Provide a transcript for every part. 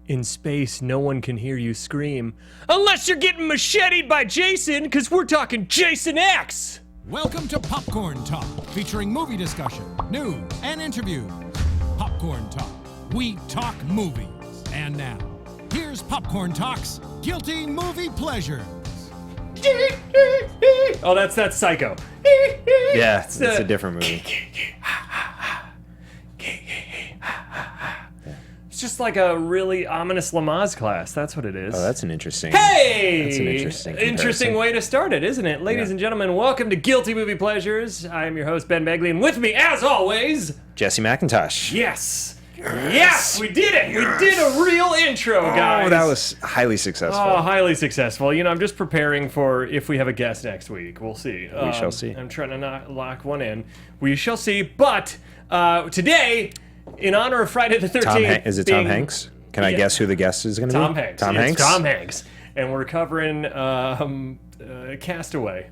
In space, no one can hear you scream. Unless you're getting macheted by Jason, because we're talking Jason X! Welcome to Popcorn Talk, featuring movie discussion, news, and interviews. Popcorn Talk. We talk movies. And now, here's Popcorn Talk's Guilty Movie Pleasures. Oh, that's Psycho. Yeah, it's a different movie. It's just like a really ominous Lamaze class. That's what it is. Oh, that's an interesting. Hey! That's an interesting way to start it, isn't it? Ladies and gentlemen, welcome to Guilty Movie Pleasures. I am your host, Ben Begley, and with me, as always... Jesse McIntosh. Yes, we did it. We did a real intro, guys. Oh, that was highly successful. Oh, highly successful. You know, I'm just preparing for if we have a guest next week. We'll see. We shall see. I'm trying to not lock one in. We shall see. But today, in honor of Friday the 13th... Is it Tom Hanks? Can I guess who the guest is going to be? Tom Hanks. Tom Hanks? Tom Hanks. And we're covering Castaway.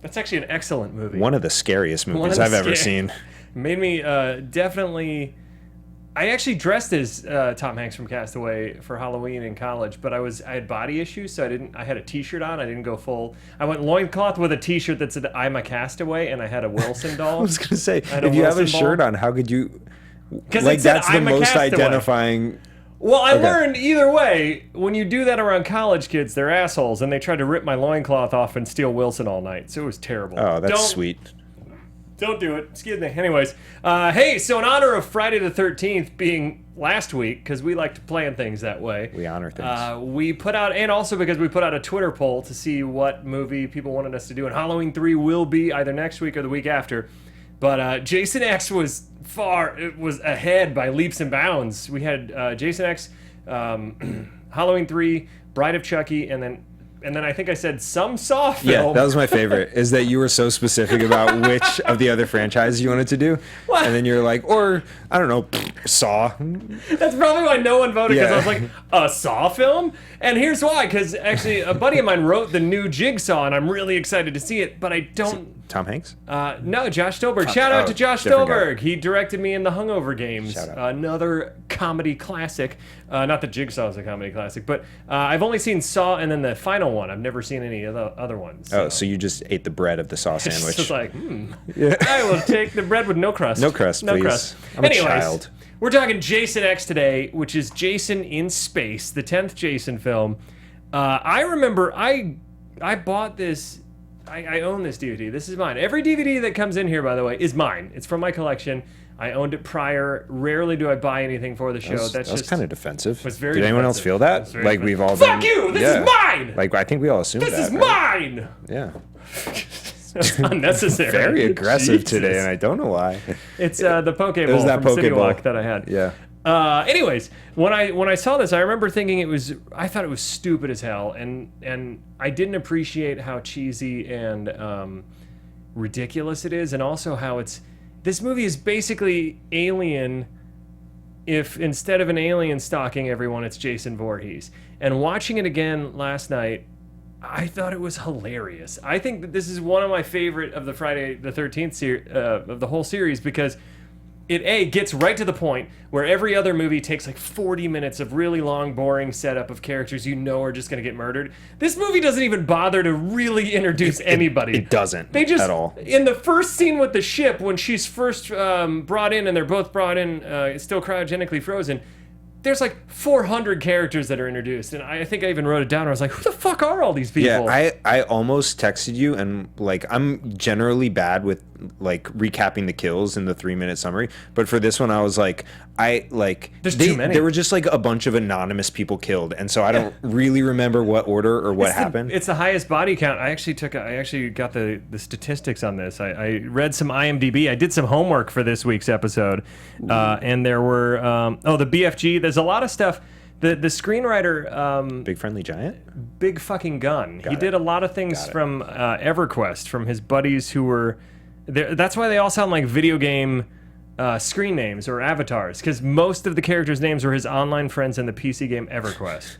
That's actually an excellent movie. One of the scariest movies I've ever seen. Made me definitely... I actually dressed as Tom Hanks from Castaway for Halloween in college, but I had body issues, so I had a T-shirt on. I didn't go full. I went loincloth with a T-shirt that said "I'm a Castaway," and I had a Wilson doll. I was gonna say, if you have a shirt on, how could you? Because that's the most identifying. Well, I learned either way, when you do that around college kids, they're assholes, and they tried to rip my loincloth off and steal Wilson all night, so it was terrible. Oh, that's sweet. Don't do it. Excuse me. Anyways, hey, so in honor of Friday the 13th being last week, because we like to plan things that way. We honor things. We put out, and also because we put out a Twitter poll to see what movie people wanted us to do, and Halloween 3 will be either next week or the week after. But Jason X was ahead by leaps and bounds. We had Jason X, Halloween 3, Bride of Chucky, and then I think I said some Saw film. Yeah, that was my favorite, is that you were so specific about which of the other franchises you wanted to do. What? And then you're like, or, I don't know, Saw. That's probably why no one voted, because I was like, a Saw film? And here's why, because actually a buddy of mine wrote the new Jigsaw, and I'm really excited to see it, but I don't... Tom Hanks? No, Josh Stolberg. Shout out to Josh Stolberg. He directed me in The Hungover Games. Another comedy classic. Not that Jigsaw is a comedy classic, but I've only seen Saw and then the final one. I've never seen any of the other ones. So. Oh, so you just ate the bread of the Saw sandwich. Just like, I will take the bread with no crust. No crust, please. No crust. I'm a child. We're talking Jason X today, which is Jason in Space, the 10th Jason film. I remember I bought this... I own this DVD. This is mine. Every DVD that comes in here, by the way, is mine. It's from my collection. I owned it prior. Rarely do I buy anything for the show. That's just kind of defensive. It's very Did anyone else feel that? Like we've all Fuck you! This is mine! Like I think we all assumed that. This is mine! Yeah. That's unnecessary. Very aggressive today, and I don't know why. It's the Pokeball from City Walk that I had. Yeah. Anyways, when I saw this, I remember thinking I thought it was stupid as hell, and I didn't appreciate how cheesy and ridiculous it is, and also how this movie is basically Alien if instead of an alien stalking everyone, it's Jason Voorhees. And watching it again last night, I thought it was hilarious. I think that this is one of my favorite of the Friday the 13th of the whole series, because it gets right to the point where every other movie takes like 40 minutes of really long, boring setup of characters you know are just going to get murdered. This movie doesn't even bother to really introduce anybody. It doesn't at all. In the first scene with the ship, when she's first brought in, and they're both brought in still cryogenically frozen, there's like 400 characters that are introduced, and I think I even wrote it down. I was like, who the fuck are all these people? Yeah, I almost texted you, and like I'm generally bad with like recapping the kills in the 3-minute summary, but for this one I was like, there's too many. There were just like a bunch of anonymous people killed, and so I don't really remember what order or what happened. It's the highest body count. I actually got the statistics on this. I read some IMDb. I did some homework for this week's episode, and there were the BFG. There's a lot of stuff. The screenwriter... Big Friendly Giant? Big Fucking Gun. He did a lot of things from EverQuest, from his buddies who were... That's why they all sound like video game screen names or avatars, because most of the characters' names were his online friends in the PC game EverQuest.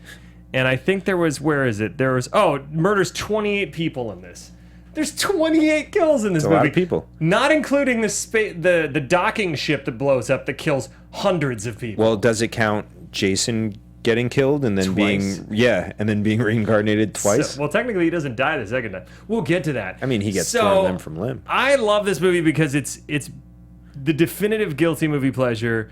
And I think there was... Where is it? There was... murders 28 people in this. There's 28 kills in this movie. A lot of people. Not including the docking ship that blows up that kills hundreds of people. Well, does it count Jason getting killed and then Twice. being reincarnated twice. Well, technically, he doesn't die the second time. We'll get to that. I mean, he gets torn limb from limb. I love this movie because it's the definitive guilty movie pleasure.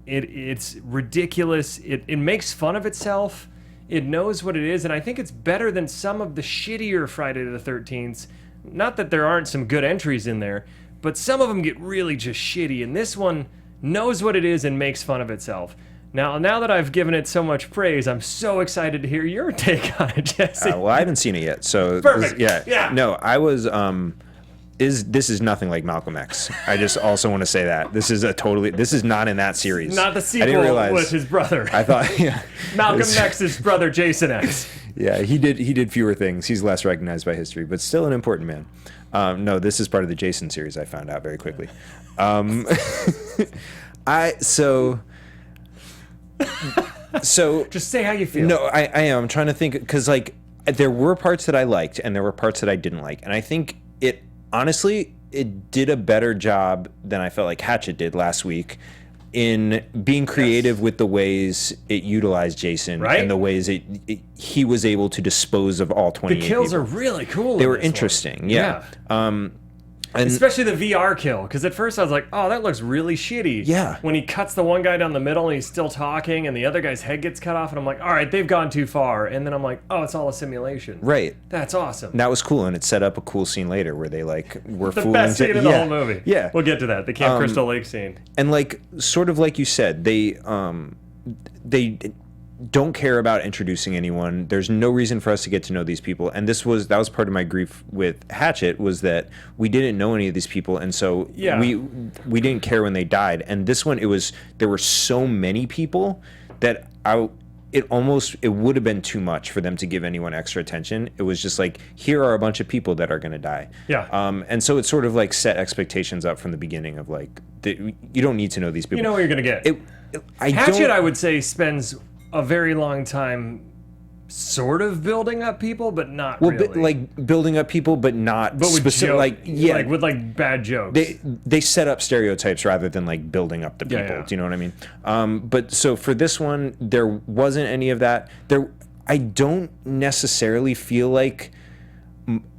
It's ridiculous. It makes fun of itself. It knows what it is, and I think it's better than some of the shittier Friday the 13th. Not that there aren't some good entries in there, but some of them get really just shitty, and this one knows what it is and makes fun of itself. Now that I've given it so much praise, I'm so excited to hear your take on it, Jesse. Well, I haven't seen it yet, so Perfect. Yeah. No, I was. This is nothing like Malcolm X. I just also want to say that this is not in that series. Not the I sequel didn't realize, with his brother. I thought, yeah, Malcolm X's brother, Jason X. Yeah, he did fewer things. He's less recognized by history, but still an important man. No, this is part of the Jason series. I found out very quickly. So just say how you feel. No, I am trying to think, because like there were parts that I liked and there were parts that I didn't like, and I think honestly it did a better job than I felt like Hatchet did last week in being creative with the ways it utilized Jason, right? And the ways he was able to dispose of all 28 The kills people. are really cool. They were interesting, yeah. And especially the VR kill, because at first I was like, oh, that looks really shitty. Yeah. When he cuts the one guy down the middle and he's still talking and the other guy's head gets cut off, and I'm like, all right, they've gone too far. And then I'm like, oh, it's all a simulation. Right. That's awesome. That was cool, and it set up a cool scene later where they like were the fooling. best scene in the whole movie. Yeah. We'll get to that. The Camp Crystal Lake scene. And like, sort of like you said, they don't care about introducing anyone. There's no reason for us to get to know these people, and that was part of my grief with Hatchet, was that we didn't know any of these people, and so we didn't care when they died. And this one, there were so many people that it would have been too much for them to give anyone extra attention. It was just like, here are a bunch of people that are going to die. Yeah. And so it sort of like set expectations up from the beginning of like, you don't need to know these people. You know what you're going to get. Hatchet, I would say, spends a very long time sort of building up people, but not really. Like building up people, but not with specific. with bad jokes. They set up stereotypes rather than like building up the people. Yeah. Do you know what I mean? But so for this one, there wasn't any of that. I don't necessarily feel like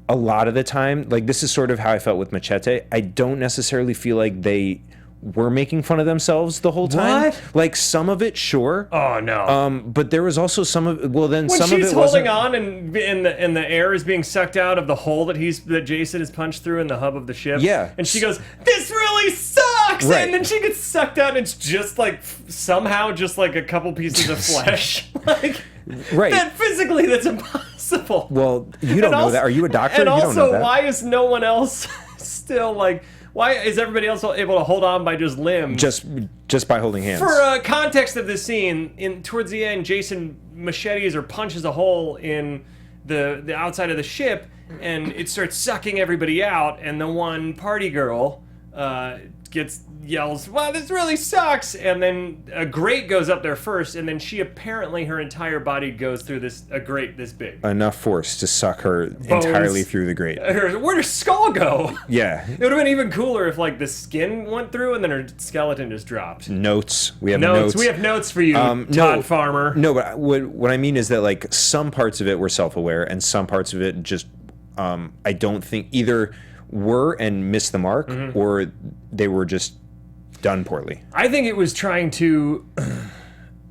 a lot of the time, like this is sort of how I felt with Machete. I don't necessarily feel like they were making fun of themselves the whole time. What? Like some of it, sure. Oh no. But there was also some of some of it when she's wasn't. holding on and the air is being sucked out of the hole that Jason has punched through in the hub of the ship. Yeah. And she goes, "This really sucks." Right. And then she gets sucked out, and it's just like somehow just like a couple pieces of flesh. Like right. That physically, that's impossible. Well, you don't know that. Are you a doctor? And you also, don't know that. why is no one else still like? Why is everybody else able to hold on by just limbs? Just by holding hands. For context of this scene, towards the end, Jason machetes or punches a hole in the outside of the ship, and it starts sucking everybody out. And the one party girl yells, "Wow, this really sucks!" And then a grate goes up there first, and then her entire body goes through a grate this big. Enough force to suck her entirely through the grate. Where'd her skull go? Yeah. It would have been even cooler if like the skin went through and then her skeleton just dropped. Notes. We have notes. We have notes for you, Todd Farmer. No, but what I mean is that like some parts of it were self-aware and some parts of it just I don't think either were and missed the mark or they were just done poorly. I think it was trying to,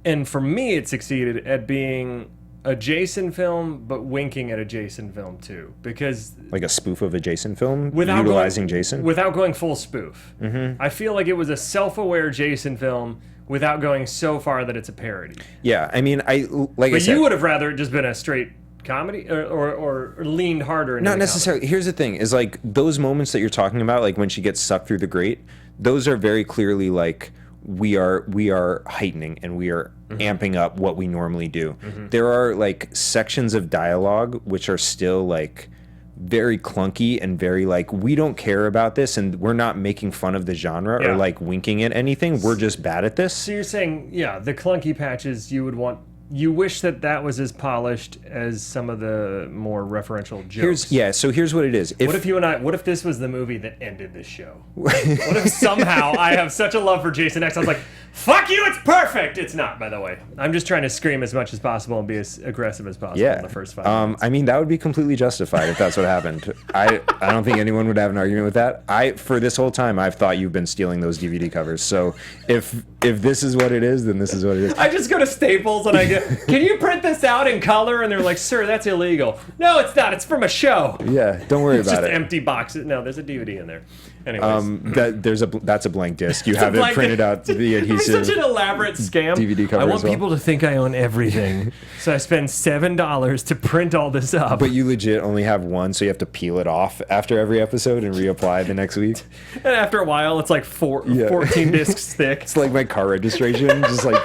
and for me it succeeded at being a Jason film, but winking at a Jason film too, because like a spoof of a Jason film, utilizing Jason without going full spoof. I feel like it was a self-aware Jason film without going so far that it's a parody. Yeah, I mean, But you would have rather it just been a straight comedy or leaned harder into not necessarily. Here's the thing: is like those moments that you're talking about, like when she gets sucked through the grate. Those are very clearly like we are heightening and we are amping up what we normally do. There are like sections of dialogue which are still like very clunky and very like we don't care about this and we're not making fun of the genre or like winking at anything. We're just bad at this. So you're saying, the clunky patches you would want you wish that was as polished as some of the more referential jokes. So here's what it is. What if this was the movie that ended this show? What if somehow I have such a love for Jason X, I was like, fuck you, it's perfect! It's not, by the way. I'm just trying to scream as much as possible and be as aggressive as possible in the first 5 minutes. I mean, that would be completely justified if that's what happened. I don't think anyone would have an argument with that. For this whole time, I've thought you've been stealing those DVD covers. So if this is what it is, then this is what it is. I just go to Staples and I get, can you print this out in color? And they're like, sir, that's illegal. No, it's not. It's from a show. Yeah, don't worry about it. It's just empty boxes. No, there's a DVD in there. Anyways. That's a blank disc. You have it printed out, the adhesive. It's such an elaborate scam. DVD cover. I want people to think I own everything. So I spend $7 to print all this up. But you legit only have one, so you have to peel it off after every episode and reapply the next week. And after a while, it's like 14 discs thick. It's like my car registration, just like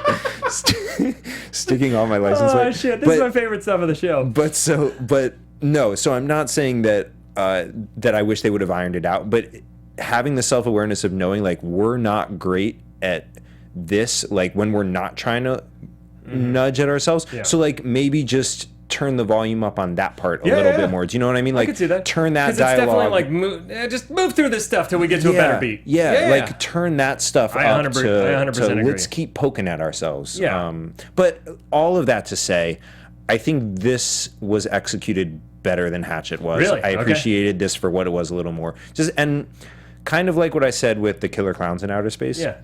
sticking on my license plate. Oh shit! This is my favorite stuff of the show. So I'm not saying that I wish they would have ironed it out, but having the self-awareness of knowing like we're not great at this, like when we're not trying to nudge at ourselves. Yeah. So like maybe just turn the volume up on that part a little bit more. Do you know what I mean? Like, I could see that. Turn that It's dialogue. definitely like just move through this stuff till we get to a better beat. Yeah, like turn that stuff up to 100% agree. Let's keep poking at ourselves. Yeah. But all of that to say, I think this was executed better than Hatchet was. Really? I appreciated this for what it was a little more. And kind of like what I said with the Killer Klowns in Outer Space. Yeah.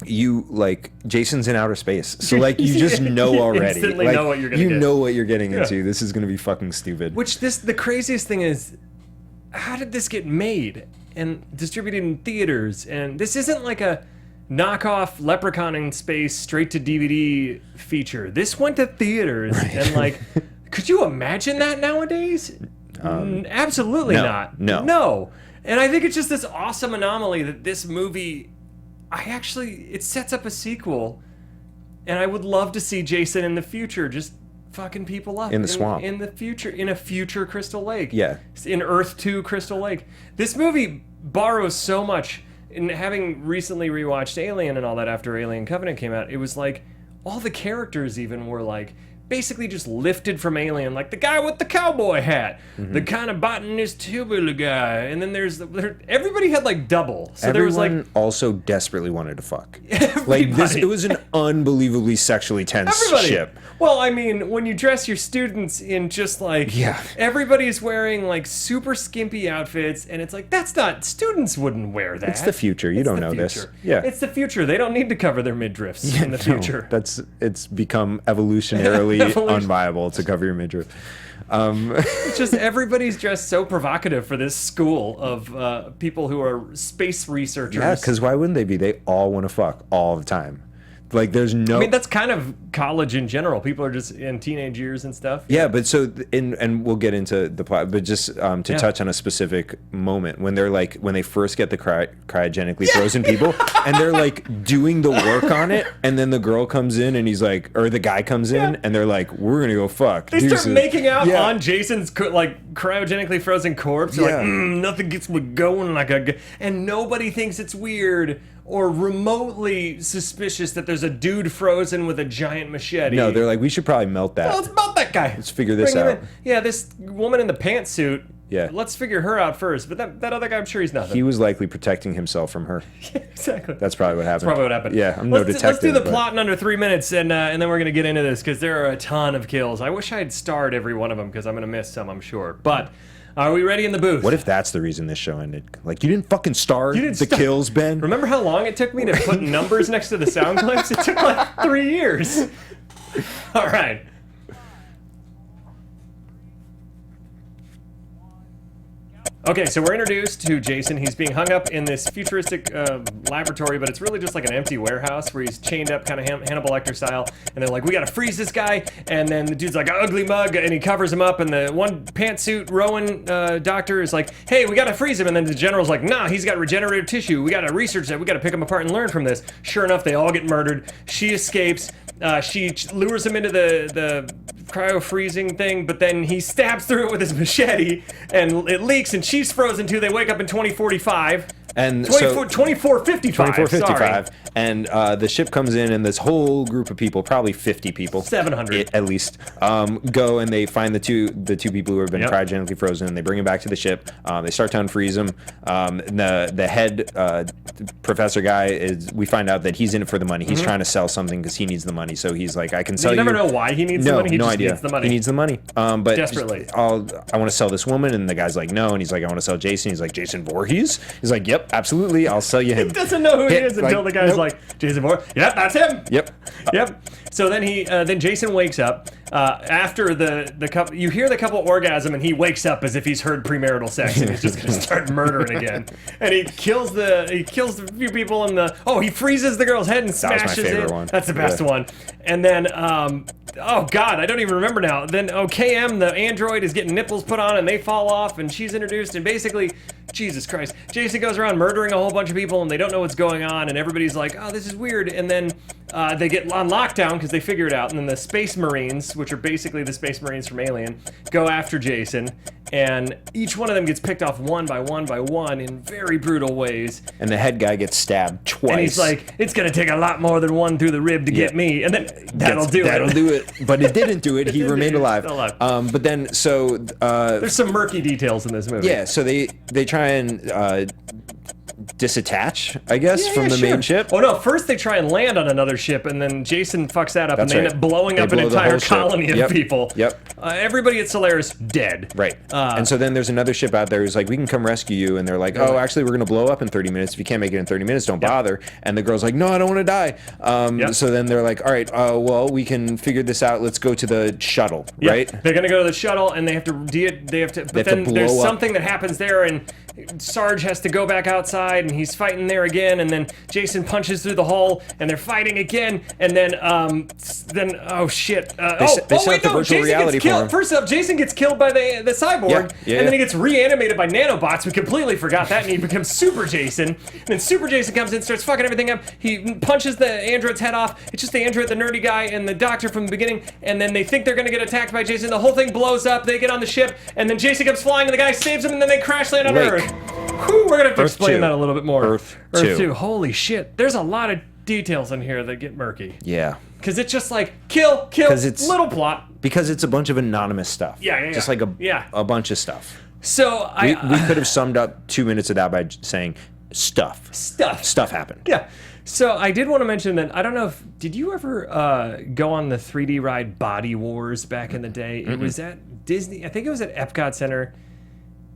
You like Jason's in outer space, so like you just know already. Instantly know what you're gonna get. You know what you're getting into. This is gonna be fucking stupid. The craziest thing is, how did this get made and distributed in theaters? And this isn't like a knockoff Leprechaun in Space straight to DVD feature. This went to theaters, and like, could you imagine that nowadays? Absolutely not. No. And I think it's just this awesome anomaly that this movie. It sets up a sequel, and I would love to see Jason in the future just fucking people up in the swamp in the future, in a future Crystal Lake. Yeah, in Earth 2 Crystal Lake. This movie borrows so much. And having recently rewatched Alien and all that after Alien Covenant came out, it was like all the characters even were like basically just lifted from Alien, like the guy with the cowboy hat, the kind of botanist tubular guy, and then everybody had like double. So everyone there was like also desperybody wanted to fuck. Like this, it was an unbelievably sexually tense ship. Well, I mean, when you dress your students in just like everybody's wearing like super skimpy outfits, and it's like students wouldn't wear that. It's the future. You don't know this. Yeah, it's the future. They don't need to cover their midriffs in the future. It's become evolutionarily unviable to cover your midriff. It's just everybody's dressed so provocative for this school of people who are space researchers. Yeah, because why wouldn't they be? They all want to fuck all the time. Like there's no. I mean, that's kind of college in general. People are just in teenage years and stuff. Yeah, but and we'll get into the plot, but just to touch on a specific moment when they first get the cryogenically frozen people, and they're like doing the work on it, and then the girl comes in and he's like, or the guy comes in, and they're like, we're gonna go fuck. They start making out on Jason's like cryogenically frozen corpse. Like nothing gets me going like and nobody thinks it's weird or remotely suspicious that there's a dude frozen with a giant machete. No, they're like, we should probably melt that. Well, let's melt that guy. Let's figure this out. Yeah, this woman in the pantsuit. Yeah. Let's figure her out first. But that other guy, I'm sure he's nothing. He was likely protecting himself from her. Yeah, exactly. That's probably what happened. Yeah, I'm no detective. Let's do the plot in under 3 minutes, and then we're going to get into this, because there are a ton of kills. I wish I had starred every one of them, because I'm going to miss some, I'm sure. But... are we ready in the booth? What if that's the reason this show ended? Like, you didn't fucking star the kills, Ben? Remember how long it took me to put numbers next to the sound clips? It took like 3 years. All right. Okay, so we're introduced to Jason. He's being hung up in this futuristic laboratory, but it's really just like an empty warehouse where he's chained up kind of Hannibal Lecter style. And they're like, we gotta freeze this guy. And then the dude's like, ugly mug, and he covers him up. And the one pantsuit Rowan doctor is like, hey, we gotta freeze him. And then the general's like, nah, he's got regenerative tissue. We gotta research that. We gotta pick him apart and learn from this. Sure enough, they all get murdered. She escapes. She lures him into the cryo-freezing thing, but then he stabs through it with his machete, and it leaks, and she's frozen too. They wake up in 2045. And 2455. 2455. And the ship comes in, and this whole group of people, probably 50 people, 700 at least, go and they find the two people who have been cryogenically frozen. And they bring them back to the ship. They start to unfreeze them. The head professor guy we find out that he's in it for the money. He's trying to sell something because he needs the money. So he's like, I can sell you. You never know why he needs the money. He no just idea. needs the money. He needs the money. But desperately. I want to sell this woman, and the guy's like, no. And he's like, I want to sell Jason. He's like, Jason Voorhees? He's like, yep, absolutely. I'll sell you him. He doesn't know who he is until the guy's like, Jason Voorhees. Yep, that's him. Yep. So then then Jason wakes up after the couple. You hear the couple orgasm, and he wakes up as if he's heard premarital sex, and he's just gonna start murdering again. And he kills the few people he freezes the girl's head and smashes that was my favorite it. one. That's the best one. And then oh god, I don't even remember now. Then KM, the android, is getting nipples put on, and they fall off, and she's introduced, and basically, Jesus Christ, Jason goes around murdering a whole bunch of people, and they don't know what's going on, and everybody's like, oh, this is weird. And then they get on lockdown because they figure it out, and then the Space Marines, which are basically the Space Marines from Alien, go after Jason, and each one of them gets picked off one by one in very brutal ways. And the head guy gets stabbed twice. And he's like, it's going to take a lot more than one through the rib to get me. And then that'll do it. But it didn't do it. He remained alive. Still alive. But then, so... there's some murky details in this movie. Yeah, so they try and disattach, I guess, from the main ship. Oh no, first they try and land on another ship, and then Jason fucks that up, That's and they right. end up blowing up an blow the entire whole ship. colony of people. Yep. Everybody at Solaris dead. Right. And so then there's another ship out there who's like, we can come rescue you. And they're like, oh, actually, we're going to blow up in 30 minutes. If you can't make it in 30 minutes, don't bother. And the girl's like, no, I don't want to die. So then they're like, all right, well, we can figure this out. Let's go to the shuttle, right? They're going to go to the shuttle, and they have to, but then there's something that happens there, and Sarge has to go back outside, and he's fighting there again, and then Jason punches through the hole, and they're fighting again, and then oh shit! They set up the virtual reality gets killed. for him. First up, Jason gets killed by the cyborg, and then he gets reanimated by nanobots. We completely forgot that, and he becomes Super Jason. And then Super Jason comes in, starts fucking everything up. He punches the android's head off. It's just the android, the nerdy guy, and the doctor from the beginning. And then they think they're gonna get attacked by Jason. The whole thing blows up. They get on the ship, and then Jason comes flying, and the guy saves him, and then they crash land on Earth. Whew, we're gonna have to explain that a little bit more. Earth 2. Holy shit! There's a lot of details in here that get murky. Yeah. Because it's just like kill, little plot. Because it's a bunch of anonymous stuff. Yeah. Just like a bunch of stuff. So we could have summed up 2 minutes of that by saying stuff. Stuff happened. Yeah. So I did want to mention that, I don't know did you ever go on the 3D ride Body Wars back in the day? It was at Disney, I think it was at Epcot Center.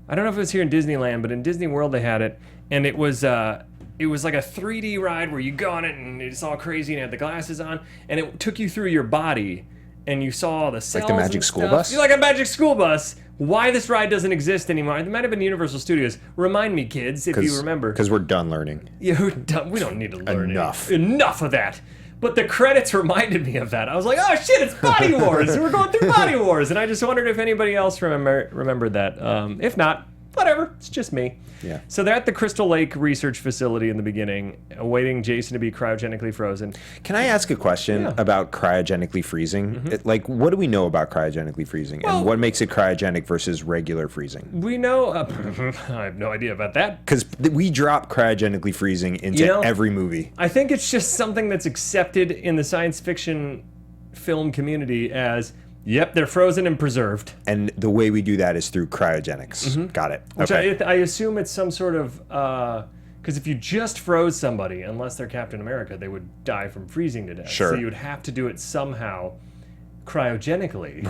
I don't know if it was here in Disneyland, but in Disney World they had it. And it was like a 3D ride where you go on it and it's all crazy and it had the glasses on. And it took you through your body and you saw all the cells. Like the Magic School Bus? Like a Magic School Bus. Why this ride doesn't exist anymore? It might have been Universal Studios. Remind me, kids, if you remember. Because we're done learning. Yeah, we don't need to learn Enough. Enough of that. But the credits reminded me of that. I was like, oh shit, it's Body Wars. We're going through Body Wars. And I just wondered if anybody else remembered that. If not, whatever. It's just me. Yeah. So they're at the Crystal Lake Research Facility in the beginning, awaiting Jason to be cryogenically frozen. Can I ask a question about cryogenically freezing? What do we know about cryogenically freezing? And what makes it cryogenic versus regular freezing? We know... I have no idea about that. Because we drop cryogenically freezing into every movie. I think it's just something that's accepted in the science fiction film community as... Yep, they're frozen and preserved. And the way we do that is through cryogenics. Got it. Which I assume it's some sort of... Because if you just froze somebody, unless they're Captain America, they would die from freezing to death. Sure. So you would have to do it somehow cryogenically.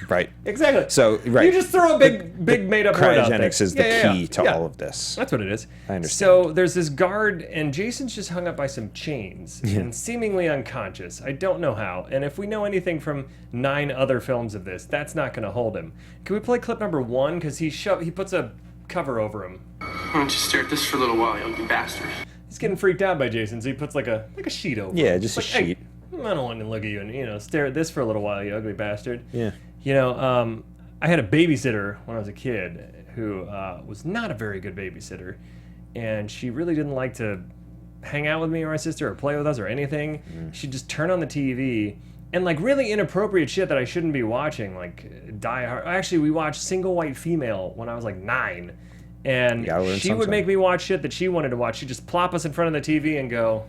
Right. Exactly. So, You just throw a big made-up word out there. Cryogenics is the key to all of this. That's what it is. I understand. So there's this guard, and Jason's just hung up by some chains and seemingly unconscious. I don't know how. And if we know anything from 9 other films of this, that's not going to hold him. Can we play clip number 1? Because he puts a cover over him. Why don't you stare at this for a little while, you ugly bastard? He's getting freaked out by Jason, so he puts like a sheet over him. Yeah, just a sheet. Hey, I don't want to look at you and, stare at this for a little while, you ugly bastard. Yeah. I had a babysitter when I was a kid who was not a very good babysitter, and she really didn't like to hang out with me or my sister or play with us or anything. She'd just turn on the TV and like really inappropriate shit that I shouldn't be watching, like Die Hard. Actually, we watched Single White Female when I was like 9. And she would make me watch shit that she wanted to watch. She'd just plop us in front of the TV and go,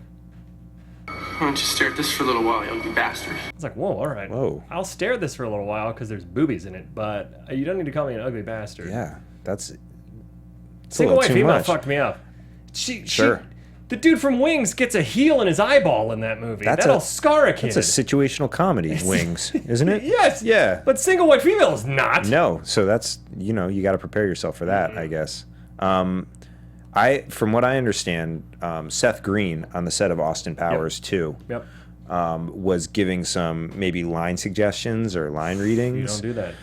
"Why don't you stare at this for a little while, you ugly bastard?" It's like, whoa, all right. Whoa. I'll stare at this for a little while because there's boobies in it, but you don't need to call me an ugly bastard. Yeah, that's... Single white female fucked me up. The dude from Wings gets a heel in his eyeball in that movie. That'll scar a kid. That's a situational comedy, Wings, isn't it? Yes. Yeah. But single white female is not. No. So that's, you got to prepare yourself for that, I guess. From what I understand, Seth Green on the set of Austin Powers 2 was giving some maybe line suggestions or line readings. You don't do that.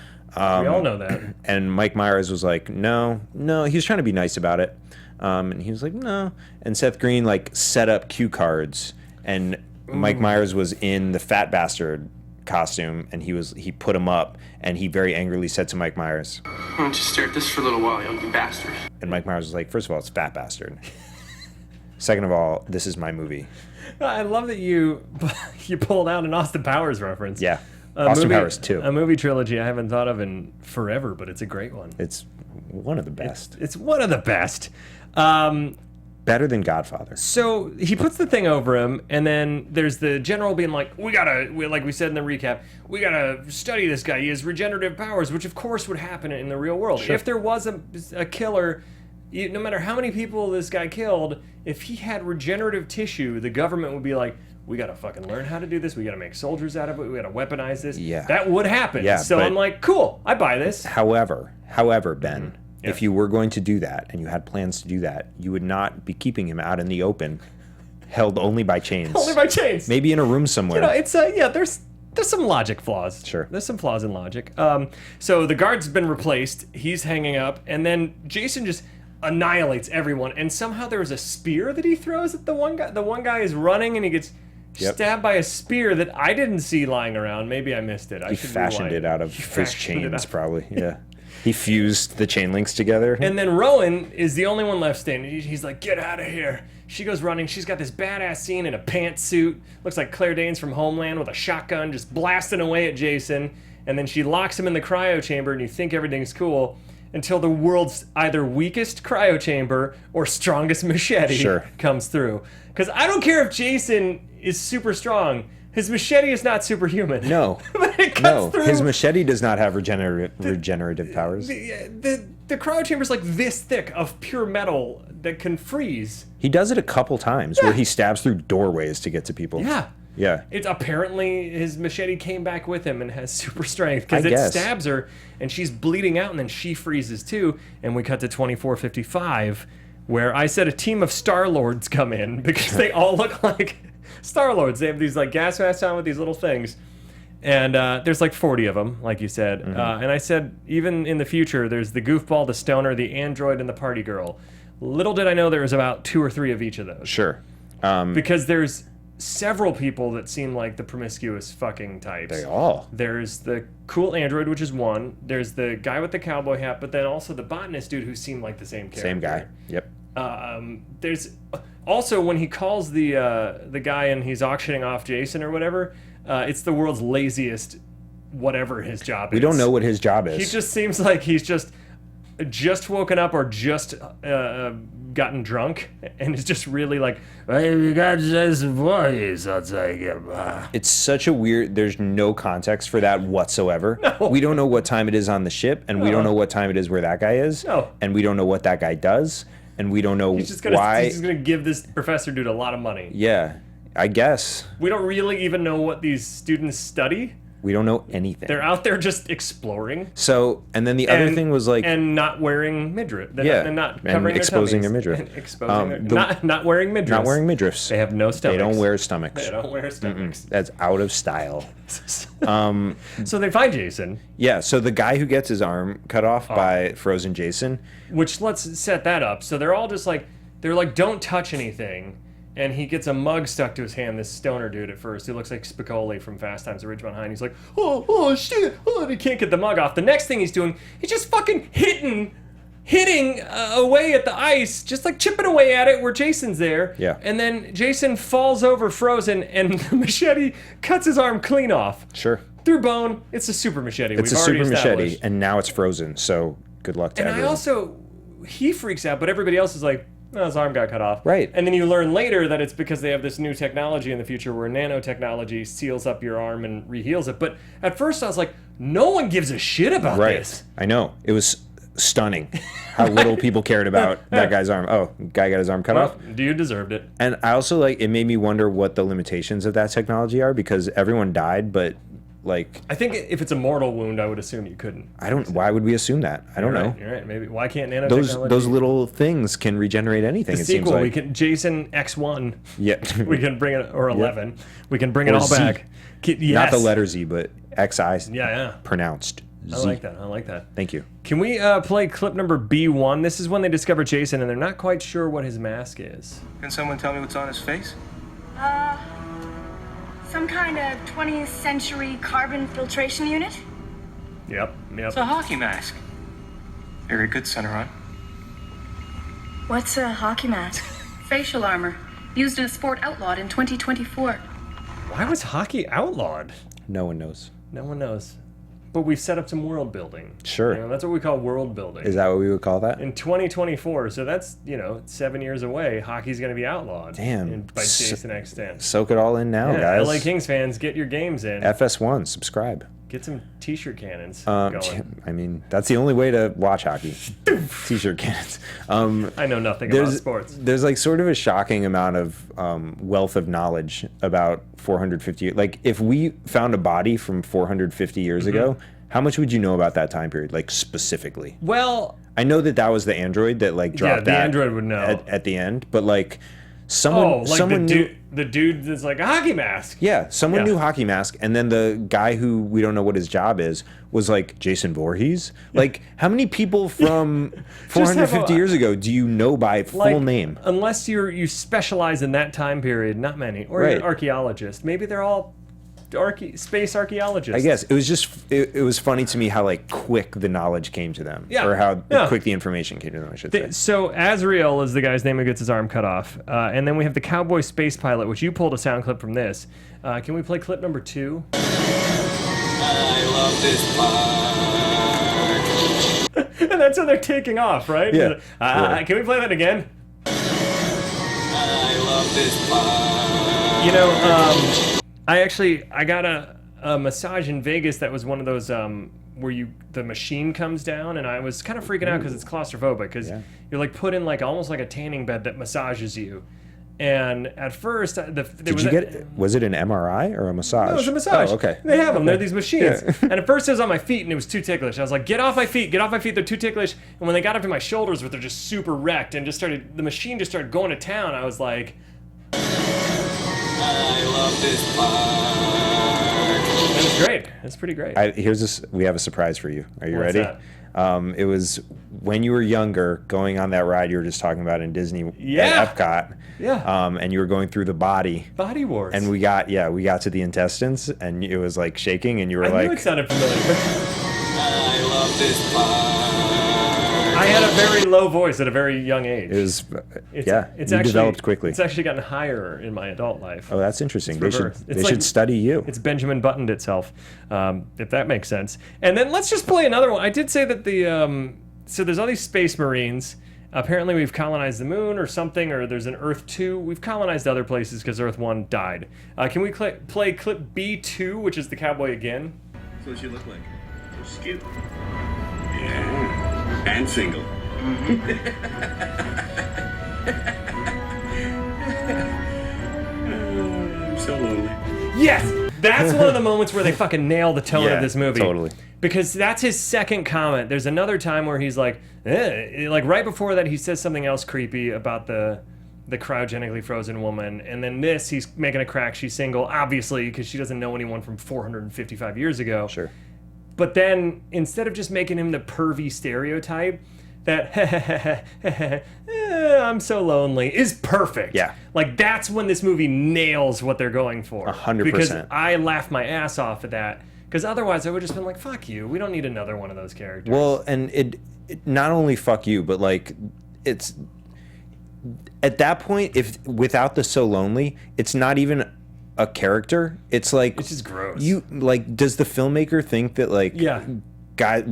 We all know that. And Mike Myers was like, no. He was trying to be nice about it. And he was like, no. And Seth Green set up cue cards, and Mike Myers was in the fat bastard costume, and he put him up, and he very angrily said to Mike Myers, "Why don't you stare at this for a little while, you ugly bastard?" And Mike Myers was like, first of all, it's fat bastard. Second of all, this is my movie. I love that you pulled out an Austin Powers reference. Yeah. Austin Powers 2. A movie trilogy I haven't thought of in forever, but it's a great one. It's one of the best. It's one of the best. Better than Godfather. So he puts the thing over him, and then there's the general being like, like we said in the recap, we gotta study this guy. He has regenerative powers, which of course would happen in the real world. Sure. If there was a killer, no matter how many people this guy killed, if he had regenerative tissue, the government would be like, we gotta fucking learn how to do this. We gotta make soldiers out of it. We gotta weaponize this. Yeah. That would happen. Yeah, so I'm like, cool, I buy this. However, Ben, if you were going to do that and you had plans to do that, you would not be keeping him out in the open, held only by chains. Only by chains. Maybe in a room somewhere. It's there's some logic flaws. Sure. There's some flaws in logic. So the guard's been replaced. He's hanging up, and then Jason just annihilates everyone. And somehow there was a spear that he throws at the one guy. The one guy is running, and he gets stabbed by a spear that I didn't see lying around. Maybe I missed it. He fashioned it out of his chains, probably. Yeah. He fused the chain links together. And then Rowan is the only one left standing. He's like, get out of here. She goes running. She's got this badass scene in a pantsuit. Looks like Claire Danes from Homeland with a shotgun just blasting away at Jason. And then she locks him in the cryo chamber, and you think everything's cool until the world's either weakest cryo chamber or strongest machete comes through. Because I don't care if Jason is super strong. His machete is not superhuman. No. But it cuts through. His machete does not have regenerative powers. The cryo chamber's like this thick of pure metal that can freeze. He does it a couple times where he stabs through doorways to get to people. Yeah. Yeah. It's apparently his machete came back with him and has super strength because it stabs her and she's bleeding out, and then she freezes too. And we cut to 24:55, where I said a team of Star-Lords come in because they all look like Star-Lords. They have these like gas masks on with these little things. And there's like 40 of them, like you said. And I said, even in the future, there's the goofball, the stoner, the android, and the party girl. Little did I know there was about 2 or 3 of each of those. Sure. Because there's several people that seem like the promiscuous fucking types. There's the cool android, which is one. There's the guy with the cowboy hat, but then also the botanist dude who seemed like the same character. Same guy. Yep. There's also when he calls the guy and he's auctioning off Jason or whatever, it's the world's laziest whatever his job is. We don't know what his job is. He just seems like he's just woken up or just gotten drunk and is just really like, hey, you got Jason Voorhees, I'll take him. It's such a weird, there's no context for that whatsoever. No. We don't know what time it is on the ship, and we don't know what time it is where that guy is. No. And we don't know what that guy does, and we don't know why. He's just going to give this professor dude a lot of money. Yeah, I guess. We don't really even know what these students study. We don't know anything. They're out there just exploring. So, and then the other thing was like... And not wearing midriff. And not covering exposing their midriff. And exposing not wearing midriffs. Not wearing midriffs. They have no stomachs. They don't wear stomachs. They don't wear stomachs. That's out of style. So they find Jason. Yeah, so the guy who gets his arm cut off by frozen Jason. Which, let's set that up. So they're all just like, don't touch anything. And he gets a mug stuck to his hand, this stoner dude at first. He looks like Spicoli from Fast Times at Ridgemont High. And he's like, oh, shit. Oh, and he can't get the mug off. The next thing he's doing, he's just fucking hitting away at the ice, just like chipping away at it where Jason's there. Yeah. And then Jason falls over frozen, and the machete cuts his arm clean off. Sure. Through bone. It's a super machete. It's a super machete, and now it's frozen. So good luck to everyone. And he freaks out, but everybody else is like, oh, his arm got cut off. Right. And then you learn later that it's because they have this new technology in the future where nanotechnology seals up your arm and reheals it. But at first I was like, no one gives a shit about this. I know. It was stunning how little people cared about that guy's arm. Oh, guy got his arm cut off. Dude deserved it. And I also it made me wonder what the limitations of that technology are, because everyone died, but I think if it's a mortal wound, I would assume you couldn't. why would we assume that? I don't know. You're right. Maybe. Why can't nanotechnology? Those little things can regenerate anything, the it sequel, seems like. we can, Jason X1. Yeah. We can bring it, or 11. Yeah. We can bring it or all Z. back. Yes. Not the letter Z, but XI. Yeah. Pronounced Z. I like that. Thank you. Can we play clip number B1? This is when they discover Jason and they're not quite sure what his mask is. Can someone tell me what's on his face? Some kind of 20th century carbon filtration unit? Yep. It's a hockey mask. Very good, center on. What's a hockey mask? Facial armor. Used in a sport outlawed in 2024. Why was hockey outlawed? No one knows. No one knows. But we've set up some world building. Sure. That's what we call world building. Is that what we would call that? In 2024, so that's, 7 years away, hockey's going to be outlawed. Damn. By Jason X10. Soak it all in now, guys. LA Kings fans, get your games in. FS1, subscribe. Get some t-shirt cannons going. I mean, that's the only way to watch hockey. T-shirt cannons. I know nothing about sports. There's sort of a shocking amount of wealth of knowledge about 450 years. If we found a body from 450 years ago, how much would you know about that time period, specifically? Well, I know that was the android that dropped the android would know at the end, but someone knew. The dude that's like a hockey mask. Yeah, someone knew hockey mask, and then the guy who we don't know what his job is was Jason Voorhees. How many people from 450 years ago do you know by full name? Unless you specialize in that time period, not many. Or you're an archaeologist. Maybe they're all space archaeologists. I guess it was just it was funny to me how quick the knowledge came to them, or how quick the information came to them, I should say. So Azrael is the guy's name who gets his arm cut off, and then we have the cowboy space pilot, which you pulled a sound clip from this. Can we play clip number 2? I love this part. And that's how they're taking off, right? Yeah. Can we play that again? I love this part. I got a massage in Vegas that was one of those where the machine comes down, and I was kind of freaking out because it's claustrophobic, because you're put in almost like a tanning bed that massages you. And at first, was it an MRI or a massage? No, it was a massage. Oh, okay. They have them. They're these machines. Yeah. And at first it was on my feet, and it was too ticklish. I was like, get off my feet, they're too ticklish. And when they got up to my shoulders, they're just super wrecked, and the machine just started going to town. I was like, I love this part. It was great. It's pretty great. We have a surprise for you. Are you What's ready? That? It was when you were younger, going on that ride you were just talking about in Disney at Epcot. Yeah. And you were going through the body wars. And we got to the intestines, and it was shaking, and you were I knew it sounded familiar. I love this part. I had a very low voice at a very young age. It was, it's you developed quickly. It's actually gotten higher in my adult life. Oh, that's interesting. They It's should study you. It's Benjamin Buttoned itself, if that makes sense. And then let's just play another one. I did say that so there's all these space marines. Apparently we've colonized the moon or something, or there's an Earth 2. We've colonized other places because Earth 1 died. Can we play clip B2, which is the cowboy again? So what you look like? She's cute. Yeah. And single. I'm so lonely. Yes! That's one of the moments where they fucking nail the tone of this movie. Totally. Because that's his second comment. There's another time where he's like right before that he says something else creepy about the cryogenically frozen woman, and then he's making a crack. She's single, obviously, because she doesn't know anyone from 455 years ago. Sure. But then, instead of just making him the pervy stereotype, that I'm so lonely is perfect. Yeah. That's when this movie nails what they're going for. 100%. Because I laughed my ass off at that. Because otherwise I would have just been like, fuck you. We don't need another one of those characters. Well, and it not only fuck you, but it's at that point, if without the so lonely, it's not even a character. It's it's just gross. Does the filmmaker think that guy,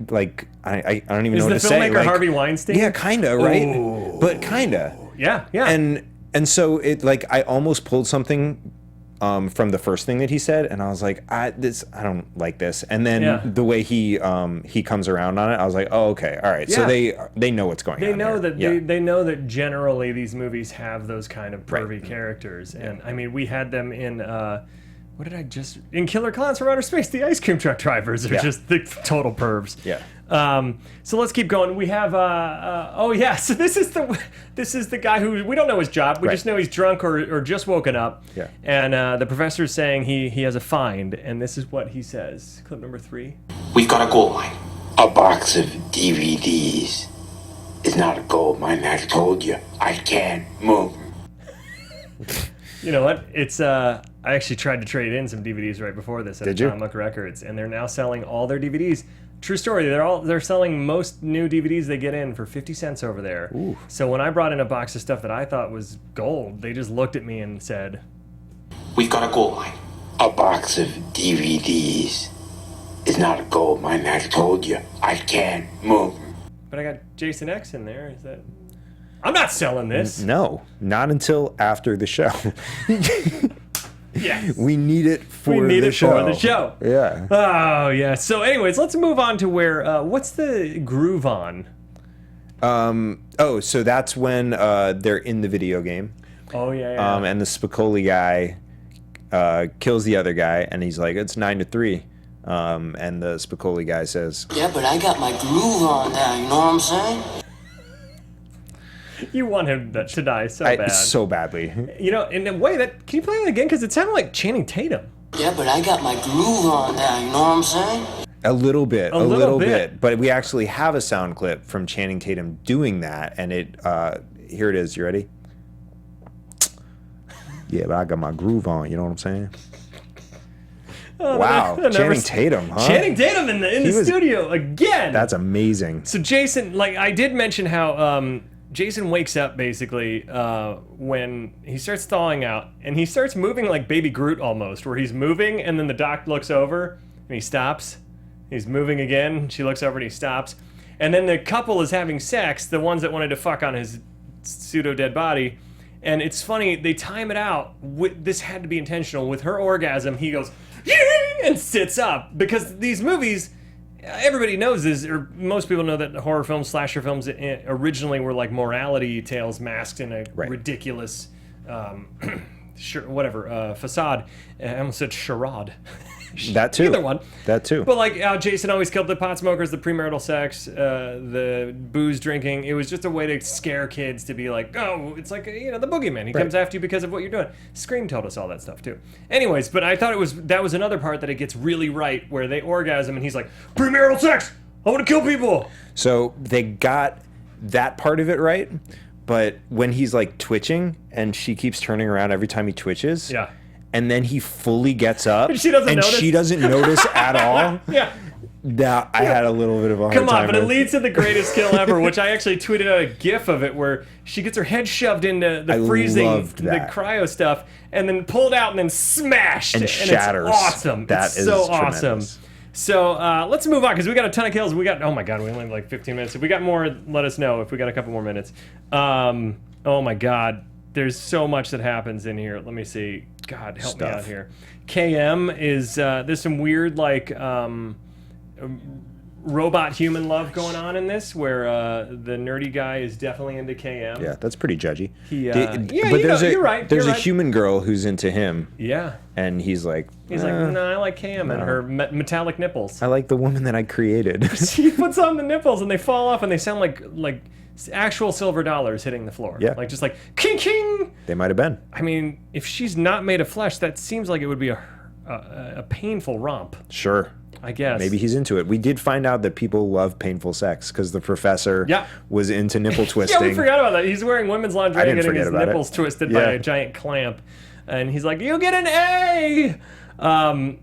like I don't even know what to say. Is the filmmaker Harvey Weinstein? Yeah, kinda, right? Ooh. But kinda. Yeah. And so it like I almost pulled something from the first thing that he said, and I was like, I don't like this. And then the way he comes around on it, I was like, oh, okay, all right. So they know what's going on. They know that generally these movies have those kind of pervy characters, and I mean, we had them in in Killer Klowns from Outer Space. The ice cream truck drivers are just the total pervs. Yeah. So let's keep going. We have so this is the guy who we don't know his job. We just know he's drunk or just woken up. Yeah. And the professor's saying he has a find, and this is what he says. Clip number 3. We've got a gold mine. A box of DVDs is not a gold mine. I told you, I can't move. You know what? It's I actually tried to trade in some DVDs right before this at Atomic Records, and they're now selling all their DVDs. True story. They're selling most new DVDs they get in for 50 cents over there. Ooh. So when I brought in a box of stuff that I thought was gold, they just looked at me and said, "We've got a gold mine." A box of DVDs is not a gold mine. I told you, I can't move. But I got Jason X in there. Is that? I'm not selling this. No, not until after the show. Yes. We need it for the show. Yeah. Oh, yeah. So anyways, let's move on to where, what's the groove on? So that's when they're in the video game. Oh, yeah. And the Spicoli guy kills the other guy, and he's like, it's 9-3. And the Spicoli guy says, yeah, but I got my groove on now, you know what I'm saying? You want him to die so bad. So badly. You know, in a way that... Can you play it again? Because it sounded like Channing Tatum. Yeah, but I got my groove on now, you know what I'm saying? A little bit. But we actually have a sound clip from Channing Tatum doing that, and it... here it is. You ready? Yeah, but I got my groove on, you know what I'm saying? Wow, Channing Tatum, huh? Channing Tatum in the studio again. That's amazing. So Jason, like I did mention how... Jason wakes up basically when he starts thawing out, and he starts moving like Baby Groot almost, where he's moving and then the doc looks over and he stops. He's moving again. She looks over and he stops. And then the couple is having sex, the ones that wanted to fuck on his pseudo-dead body. And it's funny, they time it out. This had to be intentional. With her orgasm, he goes, and sits up. Because these movies... Everybody knows this, or most people know that horror films, slasher films, originally were like morality tales masked in a ridiculous, facade. I almost said charade. That too. Either one. That too. But like Jason always killed the pot smokers, the premarital sex, the booze drinking. It was just a way to scare kids to be like, oh, it's like, the boogeyman. He comes after you because of what you're doing. Scream told us all that stuff too. Anyways, but I thought that was another part that it gets really right, where they orgasm and he's like, premarital sex, I want to kill people. So they got that part of it right, but when he's like twitching and she keeps turning around every time he twitches. Yeah. And then he fully gets up, and she doesn't notice at all. Yeah. That I had a little bit of a hard time. Come on, but it leads to the greatest kill ever, which I actually tweeted out a GIF of it where she gets her head shoved into the freezing, the cryo stuff, and then pulled out and then smashed and shatters. It's awesome. That is so tremendous. Awesome. So let's move on because we got a ton of kills. We got we only have like 15 minutes. If we got more, let us know. If we got a couple more minutes. Oh my God, there's so much that happens in here. Let me see. God, help me out here. KM is there's some weird like robot human love going on in this, where the nerdy guy is definitely into KM. Yeah, that's pretty judgy. You're right. There's a human girl who's into him. Yeah. And he's like, no, I like KM and her metallic nipples. I like the woman that I created. She puts on the nipples and they fall off and they sound like actual silver dollars hitting the floor. Yeah. Like just like king king. They might have been. I mean, if she's not made of flesh, that seems like it would be a painful romp. Sure. I guess. Maybe he's into it. We did find out that people love painful sex because the professor was into nipple twisting. Yeah, we forgot about that. He's wearing women's lingerie and getting his nipples twisted by a giant clamp. And he's like, you get an A!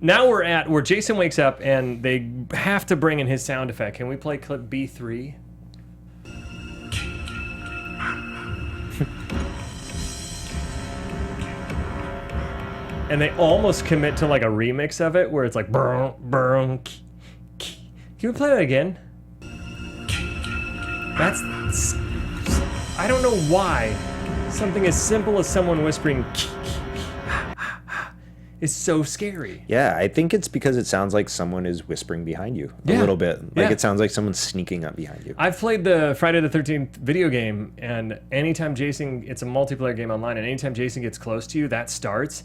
Now we're at where Jason wakes up and they have to bring in his sound effect. Can we play clip B3? And they almost commit to like a remix of it where it's like burn, burn, Can we play that again? I don't know why something as simple as someone whispering is so scary. Yeah, I think it's because it sounds like someone is whispering behind you a little bit. Like it sounds like someone's sneaking up behind you. I've played the Friday the 13th video game, and anytime Jason, it's a multiplayer game online, and anytime Jason gets close to you, that starts,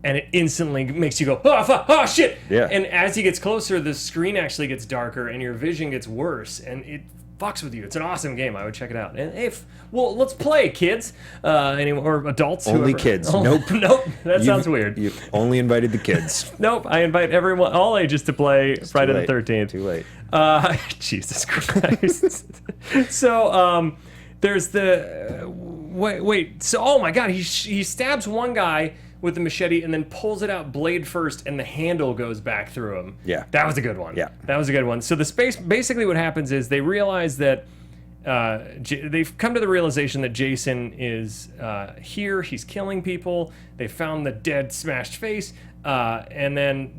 and it instantly makes you go, oh, fuck, oh shit! Yeah. And as he gets closer, the screen actually gets darker, and your vision gets worse, and it fucks with you. It's an awesome game. I would check it out. And well, let's play, kids. Or adults. Only whoever. kids. Oh, Nope. Nope. That sounds weird. You only invited the kids. Nope. I invite everyone, all ages, to play Friday the 13th. Too late. Jesus Christ. So, there's the... wait. So, oh my God. He stabs one guy with the machete and then pulls it out blade first, and the handle goes back through him. Yeah. That was a good one. Yeah. That was a good one. So basically what happens is they realize that they've come to the realization that Jason is here. He's killing people. They found the dead smashed face. And then